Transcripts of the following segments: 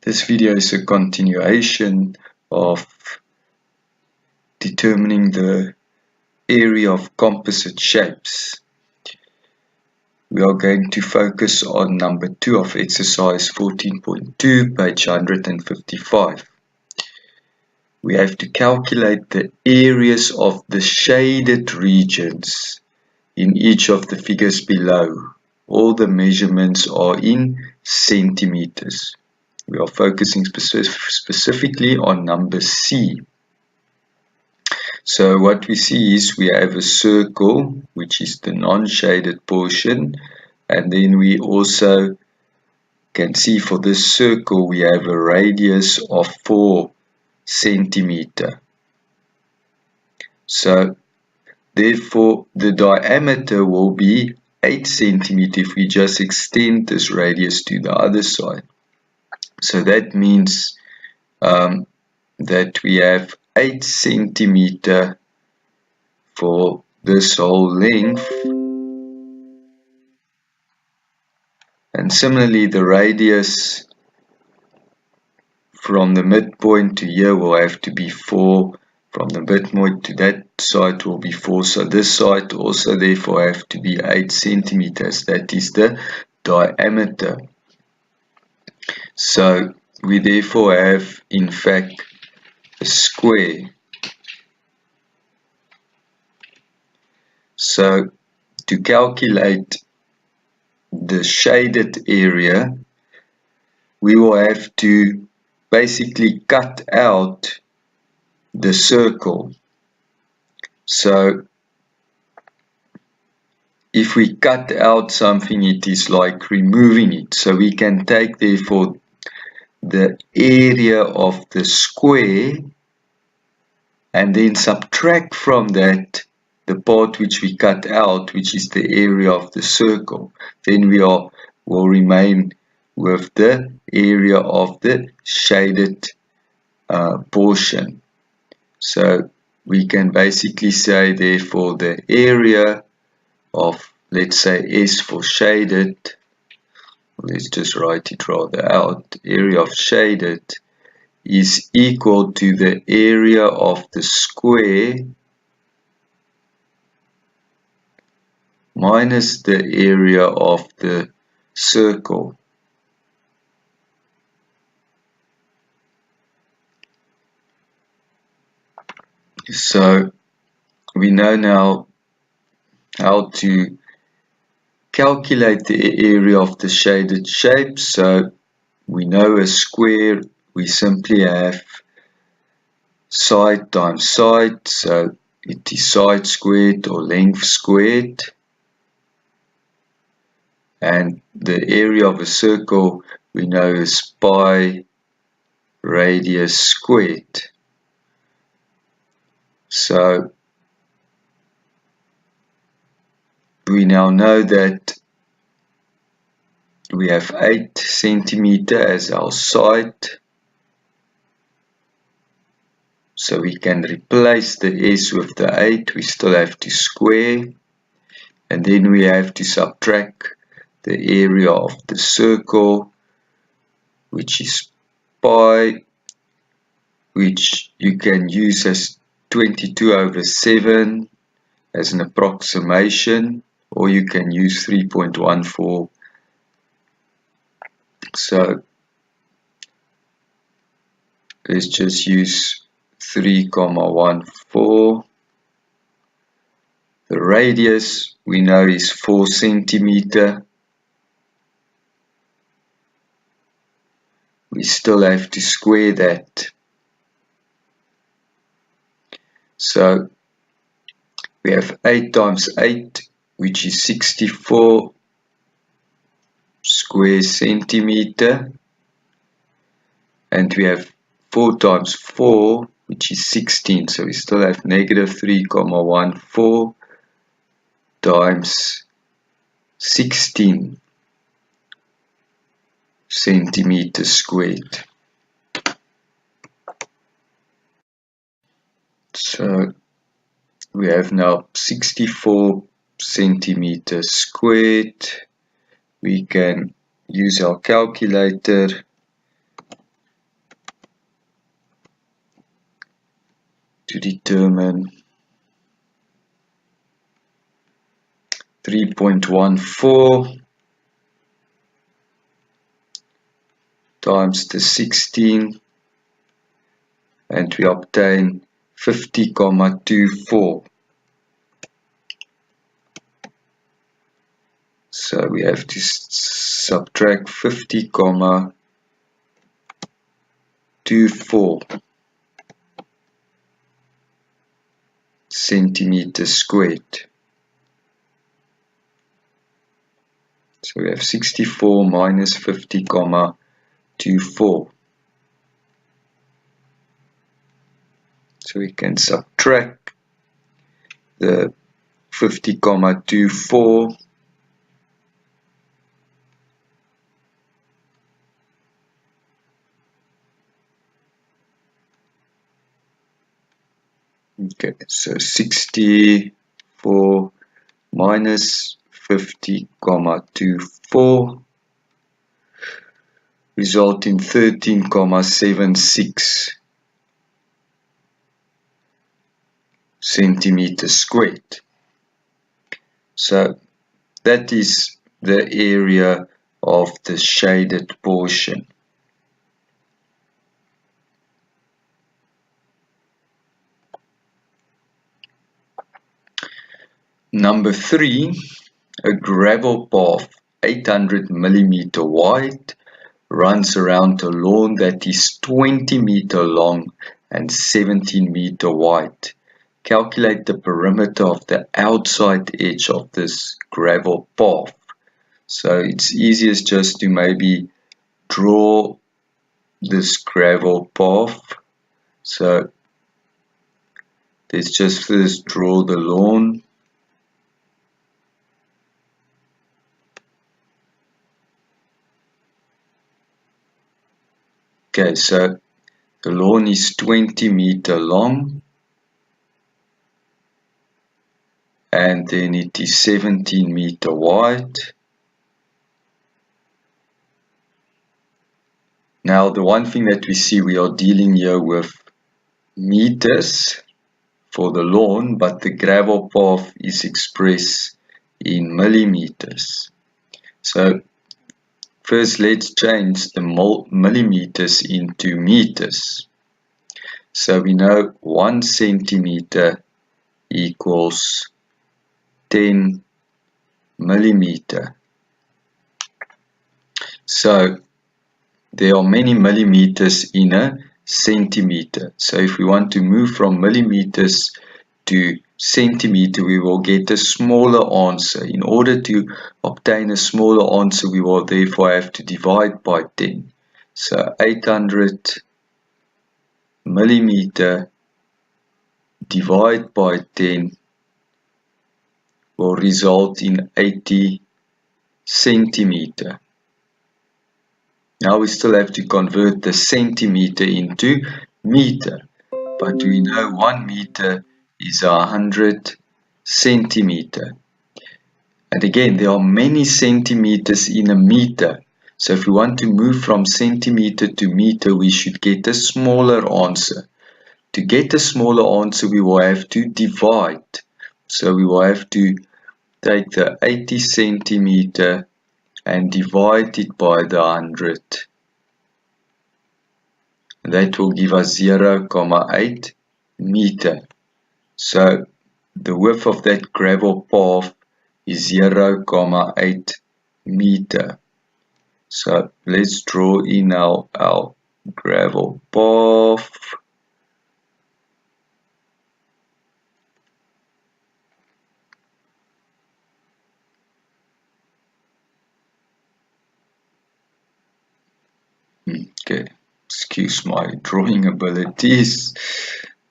This video is a continuation of determining the area of composite shapes. We are going to focus on number 2 of exercise 14.2, page 155. We have to calculate the areas of the shaded regions in each of the figures below. All the measurements are in centimeters. We are focusing specifically on number C. So what we see is we have a circle, which is the non-shaded portion, and then we also can see for this circle we have a radius of 4 centimeter. So therefore the diameter will be 8 centimeter if we just extend this radius to the other side. So that means that we have 8 centimeter for this whole length, and similarly the radius from the midpoint to here will have to be 4, from the midpoint to that side will be 4, so this side also therefore have to be 8 centimeters. That is the diameter. So we therefore have in fact a square. So to calculate the shaded area, we will have to basically cut out the circle. So if we cut out something, it is like removing it. So we can take therefore the area of the square and then subtract from that the part which we cut out, which is the area of the circle. Then we will remain with the area of the shaded portion. So we can basically say therefore the area of, let's say S for shaded, let's just write it rather out, area of shaded is equal to the area of the square minus the area of the circle. So we know now how to calculate the area of the shaded shape. So we know a square, we simply have side times side, so it is side squared or length squared. And the area of a circle we know is pi radius squared. So we now know that we have 8 centimeter as our side. So we can replace the S with the 8, we still have to square, and then we have to subtract the area of the circle, which is pi, which you can use as 22/7 as an approximation, or you can use 3.14. So let's just use 3,14. The radius we know is 4 centimeter. We still have to square that. So we have 8 times 8, which is 64 square centimeter, and we have 4 times 4, which is 16, so we still have negative 3,14 times 16 centimeters squared. So we have now 64 centimeters squared. We can use our calculator to determine 3.14 times the 16, and we obtain 50,24. So we have to subtract 50,24 centimeters squared. So we have 64 minus 50,24. So we can subtract the 50,24 . Okay, so 64 minus 50,24 result in 13,76 centimeters squared. So that is the area of the shaded portion. Number 3, a gravel path 800 mm wide runs around a lawn that is 20 meter long and 17 meter wide. Calculate the perimeter of the outside edge of this gravel path. So it's easiest just to maybe draw this gravel path. So let's just first draw the lawn. Okay, so the lawn is 20 meter long and then it is 17 meter wide. Now the one thing that we see, we are dealing here with meters for the lawn, but the gravel path is expressed in millimeters. So first let's change the millimeters into meters. So we know 1 centimeter equals 10 millimeter. So there are many millimeters in a centimeter. So if we want to move from millimeters to centimeter, we will get a smaller answer. In order to obtain a smaller answer, we will therefore have to divide by 10. So 800 millimeter divided by 10 will result in 80 centimeter. Now we still have to convert the centimeter into meter, but we know 1 meter is 100 centimeter. And again, there are many centimeters in a meter. So if we want to move from centimeter to meter, we should get a smaller answer. To get a smaller answer, we will have to divide. So we will have to take the 80 centimeter and divide it by the 100. That will give us 0,8 meter. So the width of that gravel path is 0,8 meter. So let's draw in our gravel path. Okay, excuse my drawing abilities,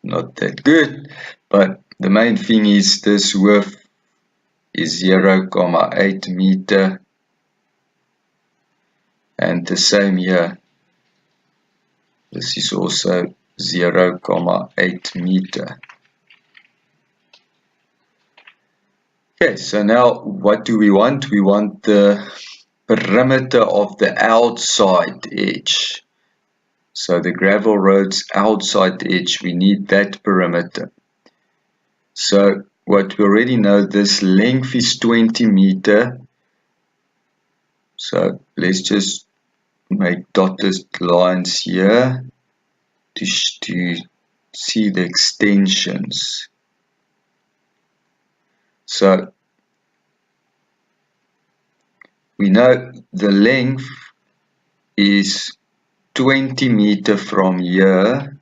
not that good, but the main thing is this width is 0,8 meter, and the same here, this is also 0,8 meter. Okay, so now what do we want? We want the perimeter of the outside edge. So the gravel road's outside the edge, we need that perimeter. So what we already know, this length is 20 meter. So let's just make dotted lines here to see the extensions. So we know the length is 20 meter from here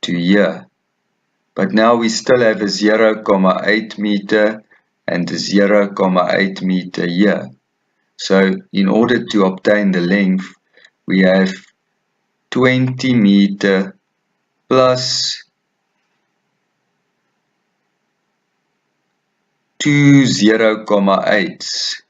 to here. But now we still have a 0,8 meter and a 0,8 meter here. So in order to obtain the length, we have 20 meter plus 2 0,8s.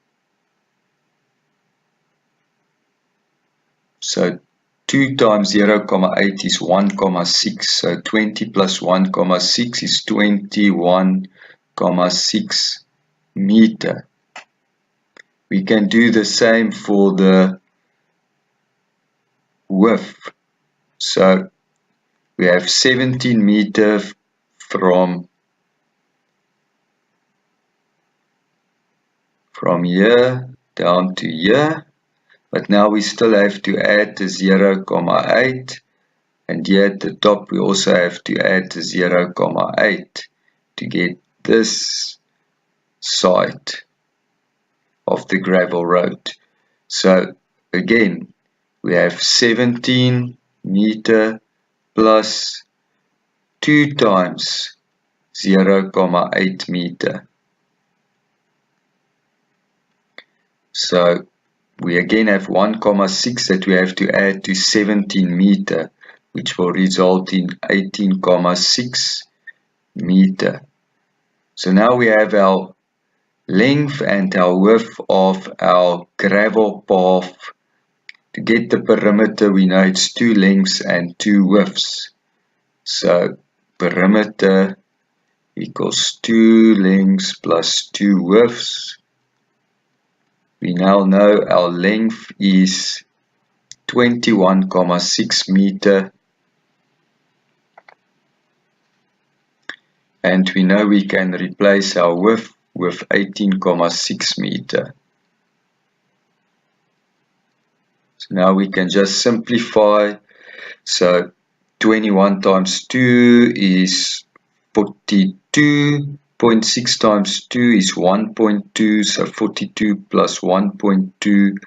So 2 times 0,8 is 1,6. So 20 plus 1,6 is 21,6 meter. We can do the same for the width. So we have 17 meter from here down to here. But now we still have to add the 0,8, and here at the top we also have to add the 0,8 to get this side of the gravel road. So again, we have 17 meter plus 2 times 0,8 meter. So we again have 1,6 that we have to add to 17 meter, which will result in 18,6 meter. So now we have our length and our width of our gravel path. To get the perimeter, we know it's 2 lengths and 2 widths. So perimeter equals 2 lengths plus 2 widths. We now know our length is 21,6 meter, and we know we can replace our width with 18,6 meter. So now we can just simplify. So 21 times 2 is 42. 0.6 times 2 is 1.2, so 42 plus 1.2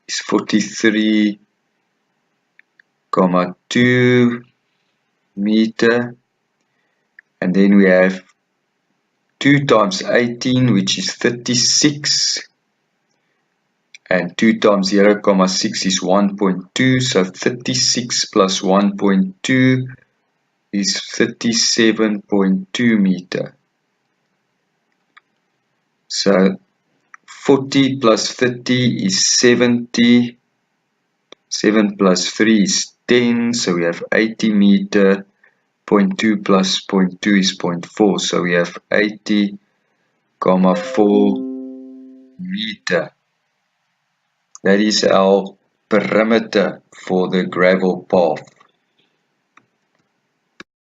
is 43,2 meter. And then we have 2 times 18, which is 36. And 2 times 0,6 is 1.2, so 36 plus 1.2 is 37.2 meter. So 40 plus 30 is 70. 7 plus 3 is 10, so we have 80 meter. 0.2 plus 0.2 is 0.4, so we have 80,4 meter. That is our perimeter for the gravel path.